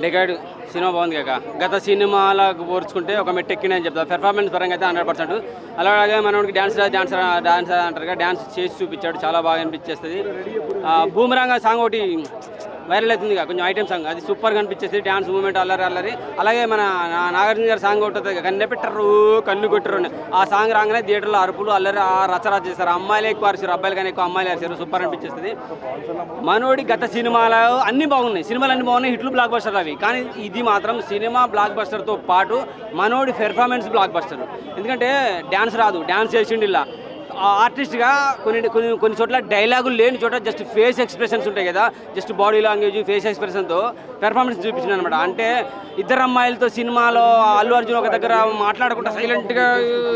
Decade cinema బాగుంది కాక గత సినిమాలకు పోల్చుకుంటే ఒక మెట్టు ఎక్కిందని చెప్తారు. పెర్ఫార్మెన్స్ పరంగా అయితే 100%. అలాగే మనోడికి డాన్స్ అంటారుగా, డాన్స్ చేసి చూపించాడు, చాలా బాగా అనిపించేస్తుంది. బూమరాంగ్ సాంగ్ ఒకటి వైరల్ అవుతుంది, కొంచెం ఐటమ్ సాంగ్, అది సూపర్గా అనిపించేస్తుంది. డాన్స్ మూమెంట్ అల్లరి. అలాగే మన నాగార్జున గారి సాంగ్ ఒకటి వస్తుంది, కన్ను పెట్టరు కన్ను కొట్టరు అని. ఆ సాంగ్ రాగానే థియేటర్లో అరుపులు అల్లరి రచరచ చేస్తారు. అమ్మాయిలు ఎక్కువ అరిచారు, అబ్బాయిలు కానీ ఎక్కువ అమ్మాయిలు అరిచారు. సూపర్ అనిపించేస్తుంది. మనోడి గత సినిమాలు అన్నీ బాగున్నాయి, సినిమాలు అన్నీ బాగున్నాయి, హిట్లు బ్లాక్ బస్టర్ అవి. కానీ ఇది మాత్రం సినిమా బ్లాక్ బస్టర్తో పాటు మనోడి పెర్ఫార్మెన్స్ బ్లాక్ బస్టర్. ఎందుకంటే డ్యాన్స్ రాదు, డ్యాన్స్ చేసిండు ఇలా ఆర్టిస్ట్గా కొన్ని చోట్ల డైలాగులు లేని చోట జస్ట్ ఫేస్ ఎక్స్ప్రెషన్స్ ఉంటాయి కదా, జస్ట్ బాడీ లాంగ్వేజ్ ఫేస్ ఎక్స్ప్రెషన్తో పెర్ఫార్మెన్స్ చూపించింది అనమాట. అంటే ఇద్దరు అమ్మాయిలతో సినిమాలో అల్లు అర్జున్ ఒక దగ్గర మాట్లాడకుండా సైలెంట్గా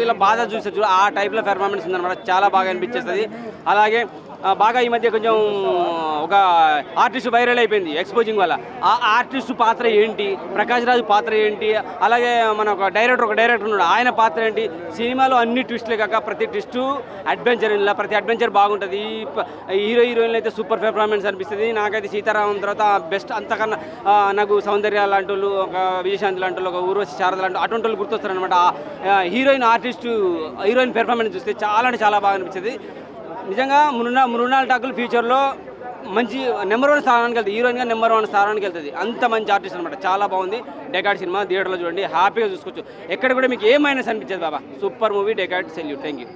ఇలా బాధ చూసొచ్చు, ఆ టైప్లో పెర్ఫార్మెన్స్ ఉందన్నమాట. చాలా బాగా అనిపించేస్తుంది. అలాగే బాగా ఈ మధ్య కొంచెం ఒక ఆర్టిస్ట్ వైరల్ అయిపోయింది ఎక్స్పోజింగ్ వల్ల. ఆ ఆర్టిస్ట్ పాత్ర ఏంటి, ప్రకాష్ రాజు పాత్ర ఏంటి, అలాగే మన ఒక డైరెక్టర్ ఉన్నాడు, ఆయన పాత్ర ఏంటి. సినిమాలో అన్ని ట్విస్టులే కాక ప్రతి ట్విస్టు అడ్వెంచర్, ఇలా ప్రతి అడ్వెంచర్ బాగుంటుంది. హీరోయిన్లు అయితే సూపర్ పెర్ఫార్మెన్స్ అనిపిస్తుంది. నాకైతే సీతారామం తర్వాత బెస్ట్. అంతకన్నా నాకు సౌందర్య లాంటి వాళ్ళు, ఒక విజయశాంతి లాంటి వాళ్ళు, ఒక ఊర్వశి శారద లాంటి అటువంటి వాళ్ళు గుర్తొస్తారనమాట. హీరోయిన్ పెర్ఫార్మెన్స్ చూస్తే చాలా అంటే చాలా బాగా అనిపిస్తుంది. నిజంగా మృణాల్ ఠాకూర్ ఫ్యూచర్లో మంచి నెంబర్ 1 స్థానానికి వెళ్తుంది, హీరోయిన్గా నెంబర్ 1 స్థానానికి వెళ్తుంది. అంత మంచి ఆర్టిస్ట్ అనమాట. చాలా బాగుంది. డెకాడ్ సినిమా థియేటర్లో చూడండి, హ్యాపీగా చూసుకోవచ్చు. ఎక్కడ కూడా మీకు ఏమైనా అనిపించదు బాబా. సూపర్ మూవీ డెకాడ్. సెల్యూట్. Thank you.